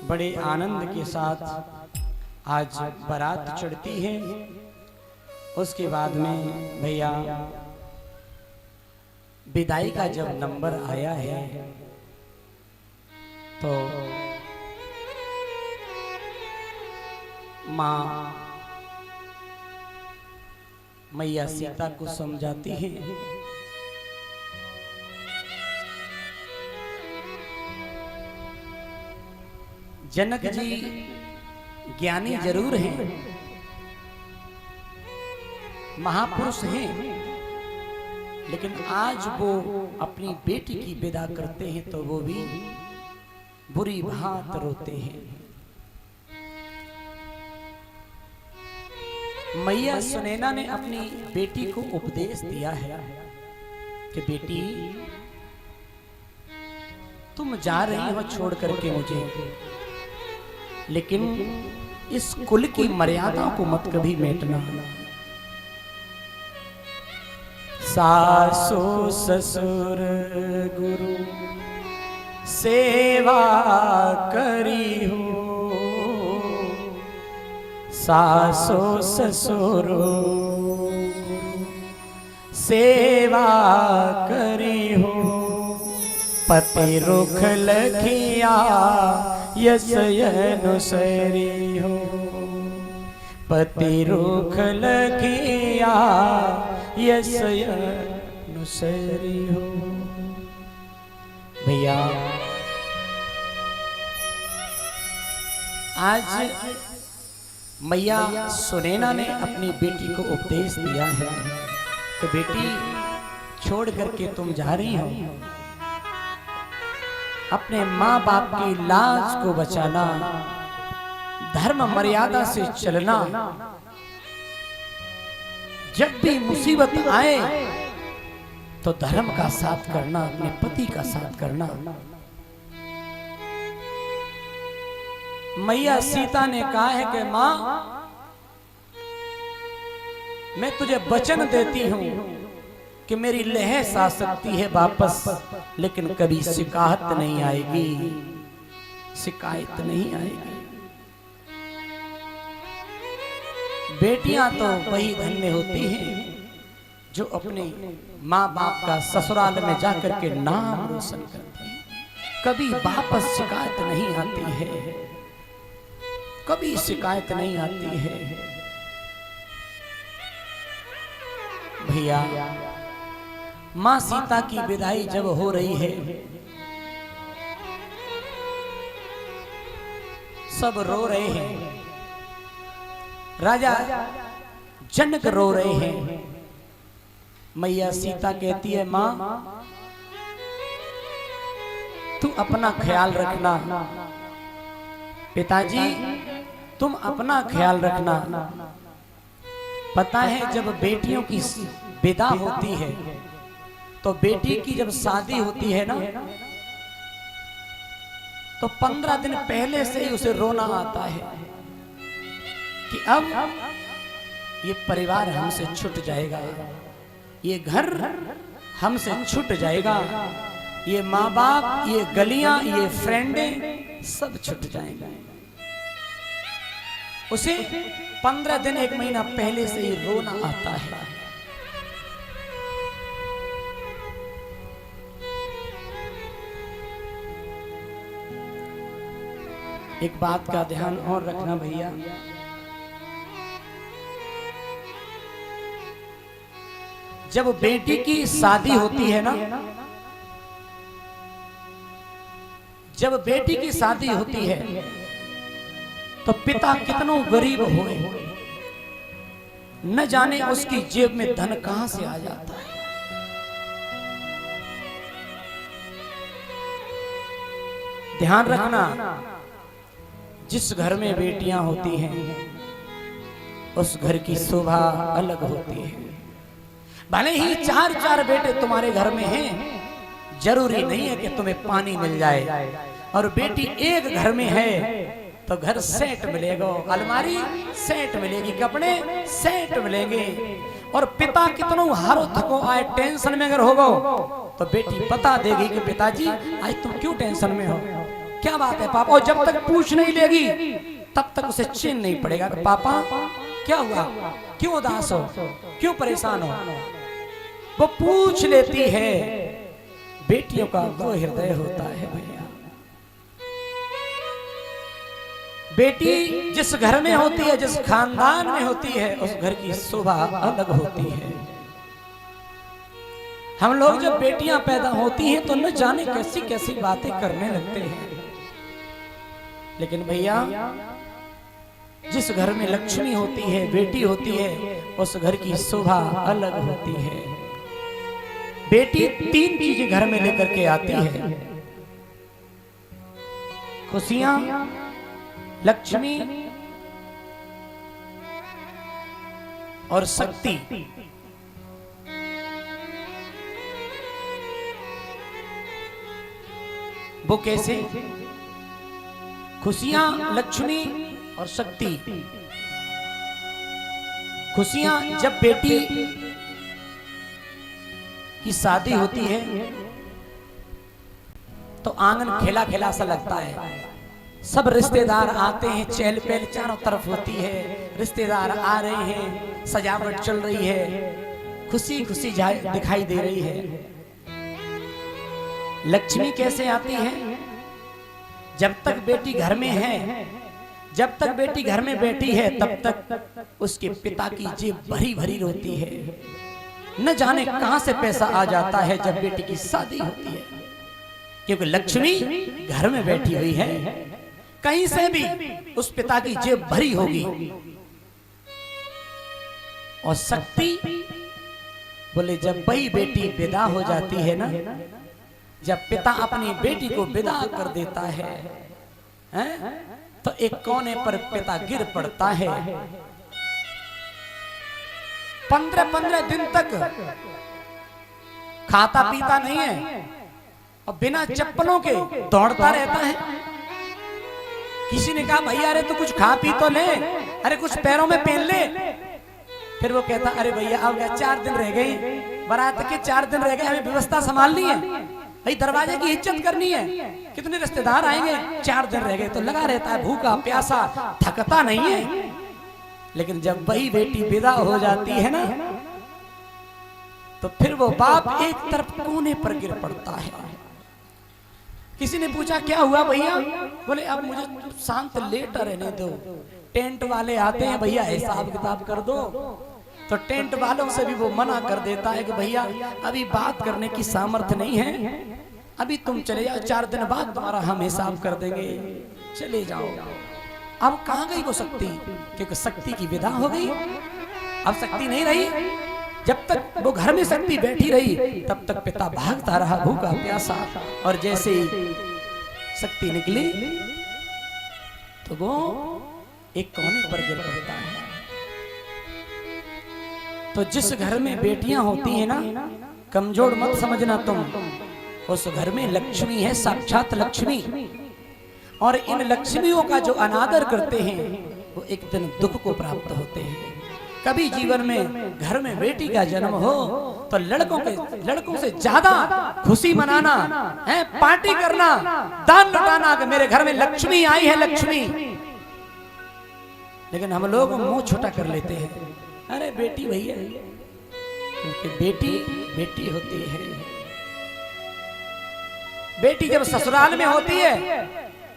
बड़े आनंद के साथ आज बारात चढ़ती है। उसके बाद में भैया विदाई का जब नंबर आया है तो माँ मैया सीता को समझाती है जनक जी ज्ञानी जरूर हैं, महापुरुष हैं, लेकिन आज वो अपनी बेटी की विदा करते हैं तो वो भी बुरी भांत रोते हैं। मैया सुनैना ने अपनी बेटी को उपदेश दिया है कि बेटी तुम जा रही हो छोड़ करके मुझे, लेकिन इस कुल की मर्यादा को मत कभी मिटना। सासु ससुर गुरु सेवा करी हो, सासु ससुर सेवा करी हो, पति रुख लखिया यस अनुसरी हो, पति रुख लखिया यस अनुसरी हो। भैया आज मैया सुनैना ने अपनी बेटी को उपदेश दिया है कि बेटी छोड़ करके तुम जा रही हो, अपने माँ बाप की लाज को बचाना, धर्म मर्यादा से चलना, जब भी मुसीबत आए तो धर्म का साथ करना, अपने पति का साथ करना। मैया सीता ने कहा है कि माँ मैं तुझे वचन देती हूं कि मेरी लहस आ सकती है वापस, लेकिन कभी शिकायत नहीं आएगी, शिकायत नहीं आएगी। बेटियां तो वही धन्य होती हैं जो अपने माँ बाप का ससुराल में जाकर के नाम रोशन करती हैं, कभी वापस शिकायत नहीं आती है, कभी शिकायत नहीं आती है। भैया माँ सीता की विदाई जब हो रही है, सब रो रहे हैं, राजा जनक रो रहे हैं। मैया सीता कहती है माँ तू अपना ख्याल रखना, पिताजी तुम अपना ख्याल रखना। पता है जब बेटियों की विदा होती है तो बेटी की जब शादी होती है ना तो 15 दिन पहले से ही उसे रोना आता है कि अब ये परिवार हमसे छूट जाएगा, ये घर हमसे छूट जाएगा, ये माँ बाप, ये गलियां, ये फ्रेंडें सब छूट जाएंगे। उसे 15 दिन 1 महीना पहले से ही रोना आता है। एक बात का ध्यान और रखना भैया, जब बेटी की शादी होती है ना, जब बेटी की शादी होती है तो पिता कितनों गरीब होए, न जाने उसकी जेब में धन कहां से आ जाता है। ध्यान रखना, जिस घर में बेटियां होती हैं उस घर की शोभा अलग होती है। भले ही 4-4 बेटे तुम्हारे घर में हैं, जरूरी नहीं है कि तुम्हें पानी मिल जाए। और बेटी एक घर में है तो घर सेट मिलेगा, अलमारी सेट मिलेगी, कपड़े सेट मिलेंगे। और पिता कितनों हारो थको आए टेंशन में अगर होगा तो बेटी बता देगी कि पिताजी आज तुम क्यों टेंशन में हो, क्या बात है पापा, और जब तक पूछ नहीं लेगी तब तक उसे चैन नहीं पड़ेगा कि पापा क्या हुआ, क्यों उदास हो, क्यों परेशान हो। वो पूछ लेती है। बेटियों का वो हृदय होता है भैया। बेटी जिस घर में होती है, जिस खानदान में होती है, उस घर की शोभा अलग होती है। हम लोग जब बेटियां पैदा होती हैं तो न जाने कैसी कैसी बातें करने लगते हैं, लेकिन भैया जिस घर में लक्ष्मी होती है, बेटी होती है, उस घर की शोभा अलग होती है। बेटी 3 चीजें घर में लेकर के आती है, खुशियां, लक्ष्मी और शक्ति। वो कैसे? खुशियां, लक्ष्मी और शक्ति। खुशियां, जब बेटी की शादी होती है तो आंगन खेला खेला सा लगता है। सब रिश्तेदार आते हैं, चहल पहल चारों तरफ होती है, रिश्तेदार आ रहे हैं, सजावट चल रही है, खुशी खुशी दिखाई दे रही है। लक्ष्मी कैसे आती है? जब तक बेटी घर में है, जब तक बेटी घर में बैठी है, तब तक उसके पिता की जेब भरी भरी रोती है। न जाने कहां से पैसा आ जाता है जब बेटी की शादी होती है, क्योंकि लक्ष्मी घर में बैठी हुई है। कहीं से भी उस पिता की जेब भरी होगी। और शक्ति बोले जब वही बेटी विदा हो जाती है ना, जब पिता अपनी बेटी को विदा कर देता है, तो एक कोने पर पिता गिर पड़ता है। 15-15 दिन तक खाता पीता नहीं है और बिना चप्पलों के दौड़ता रहता है। किसी ने कहा भैया अरे तू कुछ खा पी तो ले, अरे कुछ पैरों में पहन ले। फिर वो कहता अरे भैया अब 4 दिन रह गए, बारात के 4 दिन रह गए, हमें व्यवस्था संभालनी है भाई, दरवाजे की इज्जत करनी है, कितने रिश्तेदार आएंगे, 4 दिन रह गए। तो लगा रहता है भूखा प्यासा, थकता नहीं है। लेकिन जब वही बेटी विदा हो जाती है ना, तो फिर वो बाप एक तरफ कोने पर गिर पड़ता है। किसी ने पूछा क्या हुआ भैया? बोले अब मुझे शांत लेट रहने दो, टेंट वाले आते हैं भैया हिसाब किताब कर दो। तो टेंट वालों से भी वो मना कर देता है कि भैया अभी बात करने की सामर्थ्य नहीं है, अभी तुम चले जाओ, 4 दिन बाद तुम्हारा हम हिसाब कर देंगे, चले जाओ। अब कहां गई वो शक्ति? क्योंकि शक्ति की विदा हो गई, अब शक्ति नहीं रही। जब तक वो घर में शक्ति बैठी रही तब तक पिता भागता रहा भूखा प्यासा, और जैसे ही शक्ति निकली तो वो एक कोने पर गिर पड़ता है। तो जिस घर में बेटियां होती हैं ना, कमजोर मत समझना तुम, उस घर में लक्ष्मी है, साक्षात लक्ष्मी। और इन लक्ष्मियों का जो अनादर करते हैं वो एक दिन दुख को प्राप्त होते हैं। कभी जीवन में घर में बेटी का जन्म हो तो लड़कों से ज्यादा खुशी मनाना है, पार्टी करना, दान लुटाना कि मेरे घर में लक्ष्मी आई है, लक्ष्मी। लेकिन हम लोग मुंह छोटा कर लेते हैं, अरे बेटी भैया, क्योंकि बेटी बेटी होती है। बेटी जब ससुराल में होती है,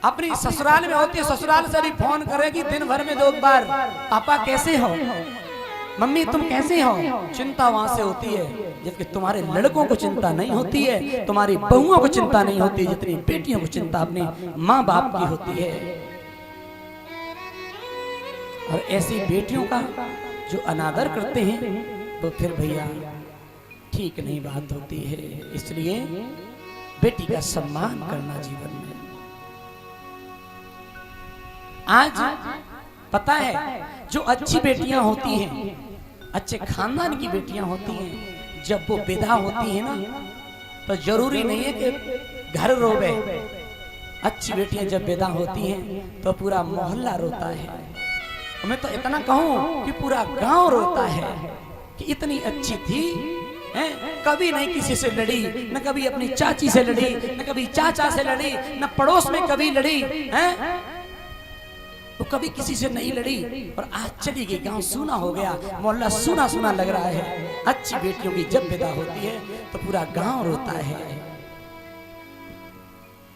अपनी ससुराल में होती है, ससुराल से भी फोन करेगी दिन भर में 2 बार, पापा कैसे हो, मम्मी तुम कैसे हो, चिंता वहां से होती है। जबकि तुम्हारे लड़कों को चिंता नहीं होती है, तुम्हारी बहुओं को चिंता नहीं होती, जितनी बेटियों को चिंता अपने माँ बाप की होती है। और ऐसी बेटियों का जो अनादर करते हैं वो फिर भैया ठीक नहीं बात होती है। इसलिए बेटी का सम्मान करना जीवन में। आज पता है जो अच्छी बेटियां होती हैं, अच्छे खानदान की बेटियां होती हैं, जब वो विदा होती है ना, तो जरूरी नहीं है कि घर रोवे। अच्छी बेटियां जब विदा होती हैं तो पूरा मोहल्ला रोता है। मैं तो इतना कहूं कि पूरा गांव रोता है कि इतनी अच्छी थी कभी नहीं किसी से लड़ी, न कभी अपनी चाची से लड़ी, न कभी चाचा से लड़ी, न पड़ोस में कभी लड़ी, हैं? वो कभी किसी से नहीं लड़ी। और आज चली गई, गांव सूना हो गया, मोहल्ला सूना सूना लग रहा है। अच्छी बेटियों की जब विदा होती है तो पूरा गांव रोता है।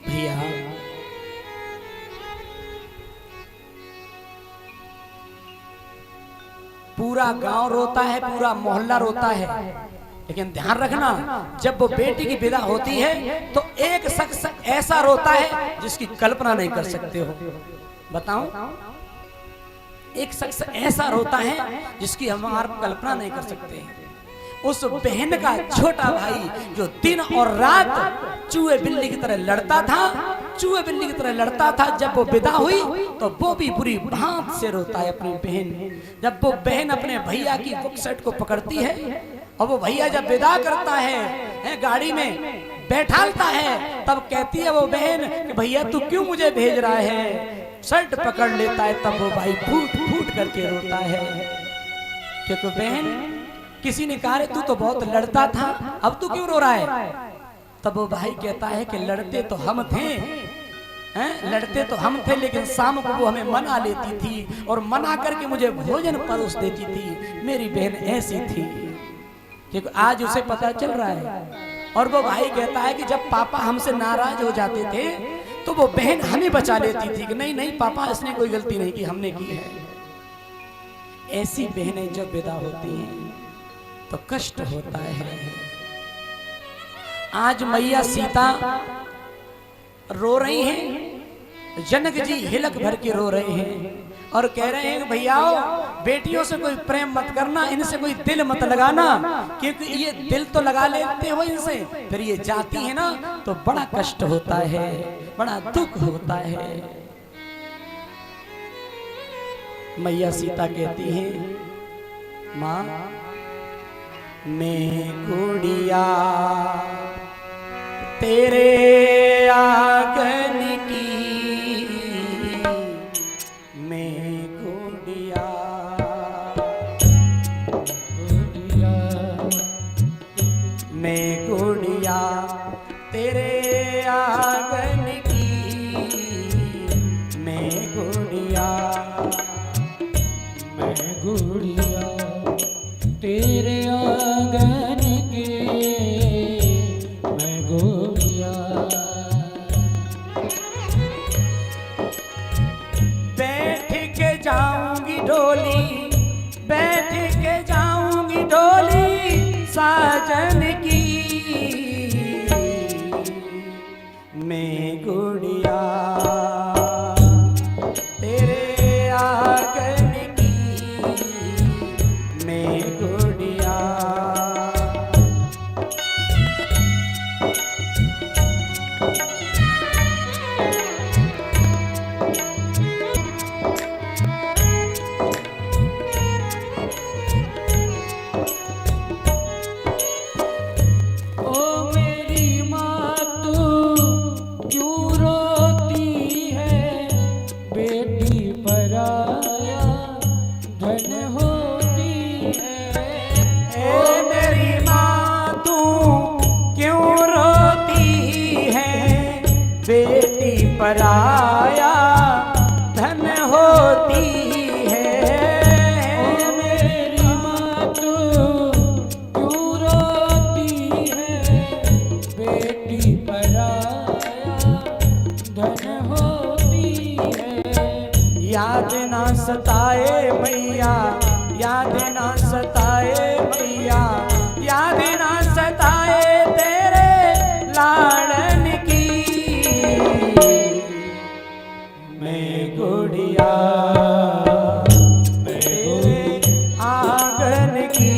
भैया पूरा गांव रोता है, पूरा मोहल्ला रोता है, लेकिन ध्यान रखना जब वो बेटी की विदा होती है तो एक शख्स ऐसा रोता है जिसकी कल्पना नहीं कर सकते हो। बताऊं, एक शख्स ऐसा रोता है जिसकी हम कल्पना नहीं कर सकते। उस बहन का छोटा भाई जो दिन और रात चूहे बिल्ली की तरह लड़ता था, चूहे बिल्ली की तरह लड़ता था, जब वो विदा हुई तो वो भी बुरी भांत से रोता है अपनी बहन। जब वो बहन अपने भैया की बुकसेट को पकड़ती है और वो भैया जब विदा करता है गाड़ी में बैठालता है, तब कहती है वो बहन कि भैया तू क्यों मुझे भेज रहा है। शर्ट पकड़ लेता है, तब वो भाई फूट फूट करके रोता है। क्योंकि बहन, किसी ने कहा तू तो बहुत लड़ता था, अब तू क्यों रो रहा है। तब वो भाई कहता है कि लड़ते तो हम थे, लड़ते तो हम थे, लेकिन शाम को वो हमें मना लेती थी और मना करके मुझे भोजन परोस देती थी। मेरी बहन ऐसी थी। क्योंकि आज उसे पता चल रहा है। और वो भाई कहता है कि जब पापा हमसे नाराज हो जाते थे तो वो बहन हमें बचा लेती थी कि नहीं नहीं पापा, इसने कोई गलती नहीं की, हमने की है। ऐसी बहनें जब विदा होती हैं तो कष्ट होता है। आज मैया सीता रो रही हैं, जनक जी हिलक भर के रो रहे हैं और कह रहे हैं कि भैयाओ, बेटियों से कोई प्रेम मत करना, इनसे कोई दिल मत लगाना, क्योंकि ये दिल तो लगा लेते हो इनसे, फिर ये जाती है ना तो बड़ा कष्ट होता है, बड़ा दुख होता है। मैया सीता कहती है, माँ मैं गुड़िया तेरे आंगन की, मैं गुड़िया मैं गुड़िया तेरे आंगन की, मैं गुड़िया तेरे आंगन के, मैं गुड़िया। बैठ के जाऊंगी डोली, बैठ के जाऊंगी डोली साजन की, मैं गुड़िया तेरे आंगन की, मैं गुड़िया। ओ मेरी माँ तू क्यों रोती है, बेटी पराया धन होती है। ए मेरी माँ तू क्यों रोती है, बेटी पराया धन होती है। ओ मेरी माँ तू क्यों रोती है, बेटी पराया धन होती है। याद ना सताए मैया, याद ना सताए मैया, याद ना सताए तेरे लाड़न की, मैं गुड़िया तेरे आंगन की,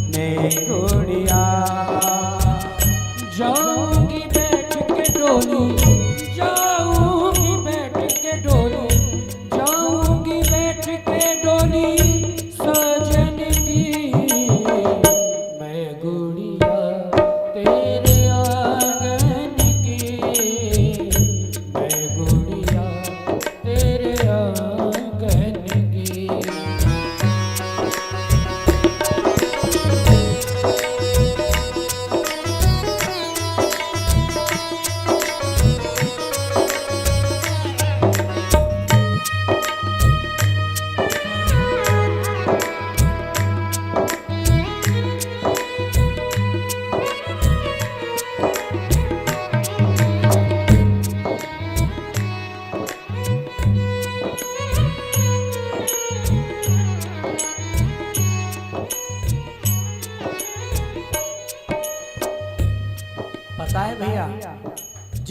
मैं गुड़िया। जाऊंगी बैठ के डोली, जाऊंगी बैठ के डोली, जाऊंगी बैठ के डोली सजन की, मैं गुड़िया तेरे आंगन की, मैं गुड़िया।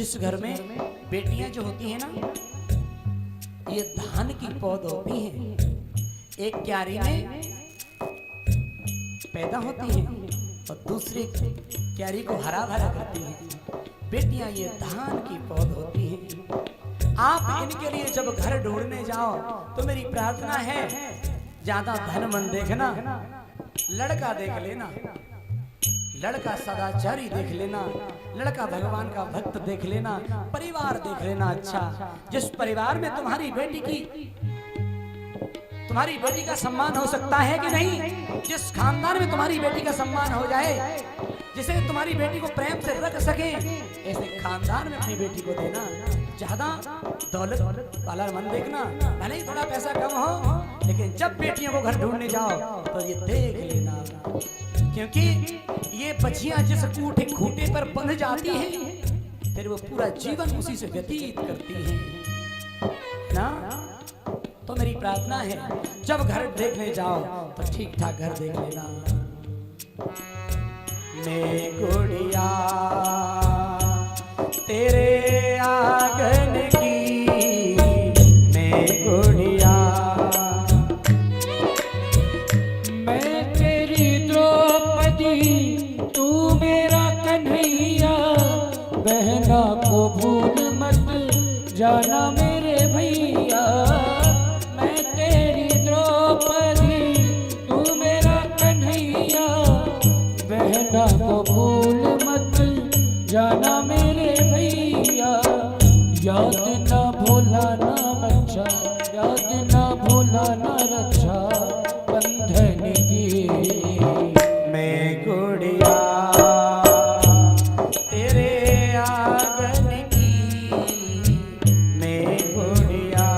जिस घर में बेटियां जो होती हैं ना, ये धान की पौध होती हैं। एक क्यारी में पैदा होती हैं और दूसरी क्यारी को हरा भरा करती हैं। बेटियां ये धान की पौध होती हैं। आप इनके लिए जब घर ढूंढने जाओ तो मेरी प्रार्थना है, ज्यादा धन मन देखना, लड़का देख लेना, लड़का सदाचारी देख लेना, लड़का भगवान का भक्त देख लेना, परिवार देख लेना। अच्छा, जिस परिवार में तुम्हारी बेटी का सम्मान हो सकता है कि नहीं, जिस खानदान में तुम्हारी बेटी का सम्मान हो जाए, जिसे तुम्हारी बेटी को प्रेम से रख सके, ऐसे खानदान में अपनी बेटी को देना। ज्यादा दौलत वाला मन देखना, भले ही थोड़ा पैसा कम हो, लेकिन जब बेटियों को घर ढूंढने जाओ तो ये देख लेना, क्योंकि ये बच्चियां जिस खूंटे पर बंध जाती हैं, फिर वो पूरा जीवन उसी से व्यतीत करती हैं ना। तो मेरी प्रार्थना है, जब घर देखने जाओ तो ठीक ठाक घर देख लेना। मैं गुड़िया तेरे आंगन की, मैं गुड़िया, मैं तेरी द्रौपदी, तू मेरा कन्हैया, बहना को भूल मत जाना मेरे भैया। मैं तेरी द्रौपदी, तू मेरा कन्हैया, बहना को भूल मत जाना मेरे भैया। याद ना भूला ना रक्षा, याद ना भूला ना रक्षा बंधन की। मैं गुड़िया तेरे आंगन की, मैं गुड़िया।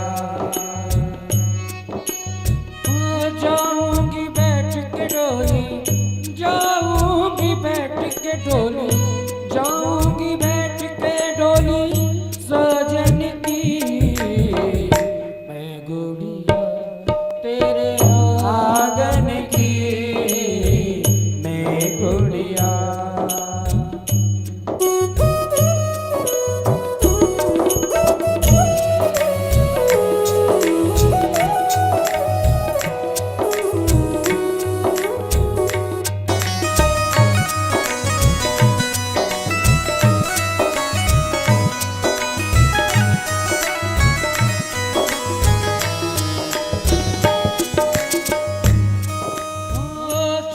जाऊंगी बैठ के डोली, जाऊंगी बैठ के डोली, जाऊंगी बैठ के डोली सजन की। मैं गुड़िया तेरे आंगन की, मैं गुड़िया।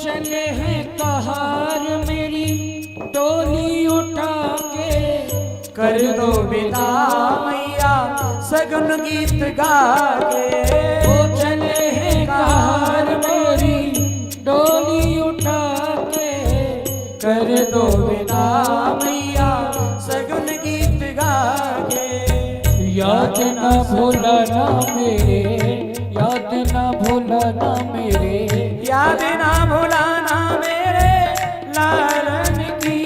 चले हैं कहार मेरी डोली उठा के, कर दो विदा मैया सगुन गीत गा के। वो चले हैं कहार मेरी डोली उठा के, कर दो विदा मैया सगुन गीत गा के। याद ना भूला ना मेरे, याद ना भूला ना मेरे, याद ना भुलाना मेरे लालन की।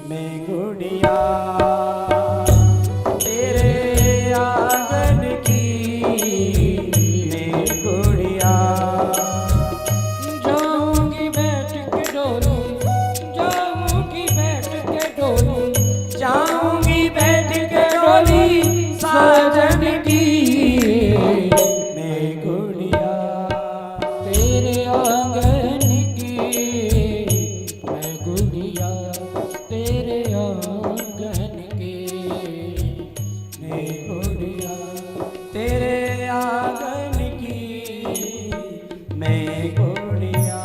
मैं गुड़िया तेरे आंगन की, मैं गुड़िया। जाऊंगी बैठ के डोली, जाऊंगी बैठ के डोली, जाऊंगी बैठ के डोली साजन की। मैं गुड़िया तेरे आंगन की। मैं गुड़िया तेरे आंगन की। मैं गुड़िया तेरे आंगन की। मैं गुड़िया,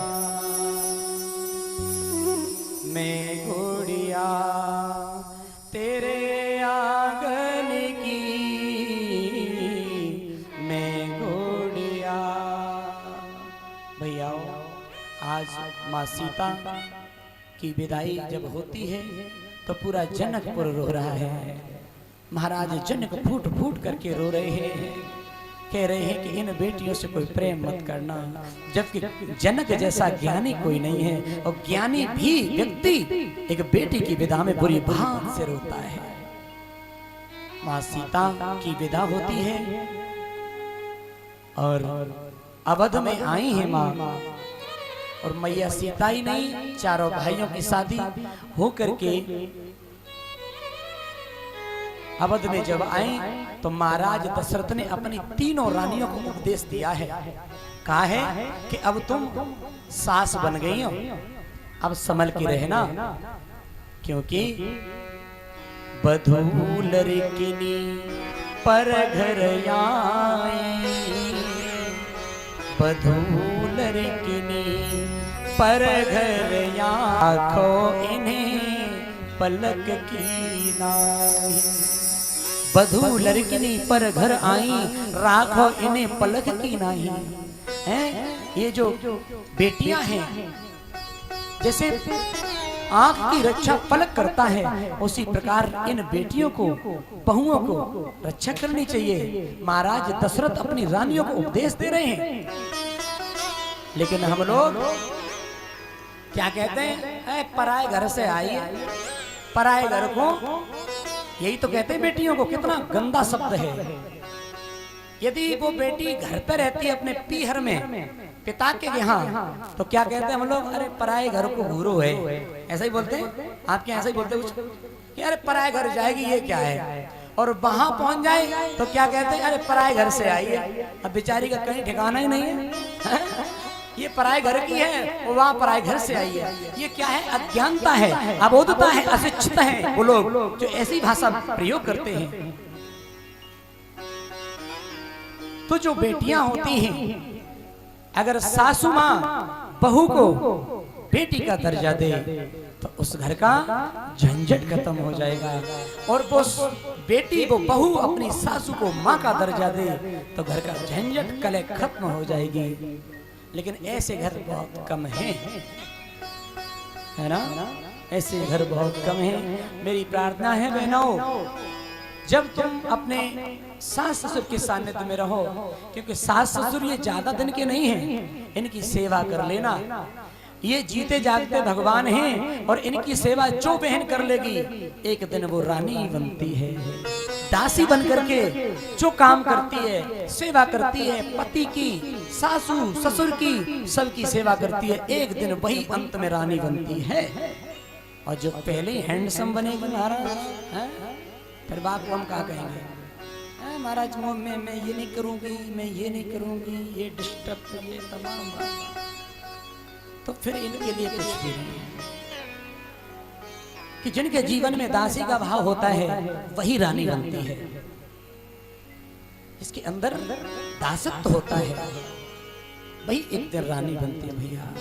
मैं गुड़िया तेरे आंगन की। मैं गुड़िया। भैया आज माँ सीता की विदाई जब होती है तो पूरा जनकपुर रो रहा है। महाराज जनक फूट फूट करके रो रहे हैं, कह रहे हैं कि इन बेटियों से कोई प्रेम मत करना, जबकि जनक जैसा ज्ञानी कोई नहीं है। और ज्ञानी भी व्यक्ति एक बेटी की विदा में बुरी भांति से रोता है। माँ सीता की विदा होती है और अवध में आई है माँ, और मैया सीता ही नहीं, चारों भाइयों की शादी हो करके अवध में जब आई तो महाराज दशरथ ने अपनी तीनों रानियों को उपदेश दिया है। कहा है कि अब तुम सास बन गई हो, अब संभल के रहना, क्योंकि बधू लड़किनी पर घर आई, बधू लड़किनी पर घर आखो इन्हें पलक की नाई। बधू लड़किनी पर घर आई, राखो इन्हें पलक की नाई। हैं ये जो बेटियां हैं, जैसे आंख की रक्षा पलक करता है, उसी प्रकार इन बेटियों को, बहुओं को रक्षा करनी चाहिए। महाराज दशरथ अपनी रानियों को उपदेश दे रहे हैं, लेकिन हम लोग क्या कहते हैं, पराए घर से आई है, पराए घर को, यही तो कहते हैं बेटियों को। कितना गंदा शब्द है। यदि वो बेटी घर पे रहती है अपने पीहर में, पिता के यहाँ, तो क्या कहते हैं हम लोग, अरे पराए घर को घूरो है, ऐसा ही बोलते हैं। आपके ऐसा ही बोलते हैं कि अरे पराए घर जाएगी, ये क्या है। और वहां पहुंच जाए तो क्या कहते हैं, अरे पराए घर से आई है। अब बेचारी का कहीं ठिकाना ही नहीं है। ये पराए घर की है, वो वहां पराए घर से आई है। ये क्या है, अज्ञानता है, अबोधता है, अशिक्षित है वो लोग जो ऐसी भाषा प्रयोग करते हैं। तो जो बेटियां होती हैं, अगर सासू माँ बहू को बेटी का दर्जा दे तो उस घर का झंझट खत्म हो जाएगा। और वो बेटी वो बहू अपनी सासू को माँ का दर्जा दे तो घर का झंझट कले खत्म हो जाएगी। लेकिन ऐसे घर बहुत कम हैं, है ना, ऐसे घर बहुत कम हैं। मेरी प्रार्थना है बहनों, जब तुम अपने सास ससुर के सानिध्य में रहो, क्योंकि सास ससुर ये ज्यादा दिन के नहीं हैं, इनकी सेवा कर लेना। ये जीते जागते भगवान हैं, और इनकी सेवा जो बहन कर लेगी एक दिन वो रानी बनती है। दासी बन करके जो काम करती है, सेवा करती है, पति की, सासू ससुर की, सबकी सेवा करती है, एक दिन वही अंत में रानी बनती है। और जो पहले हैंडसम बनेगी महाराज, फिर बाप को हम क्या कहेंगे, महाराज मैं ये नहीं करूंगी, मैं ये नहीं करूंगी, ये डिस्टर्ब, ये तमाम बात, तो फिर इनके लिए कुछ भी नहीं है। कि जिनके जीवन में दासी का भाव होता है वही रानी बनती है। इसके अंदर दासत्व होता है, वही एक दिन रानी बनती है भैया।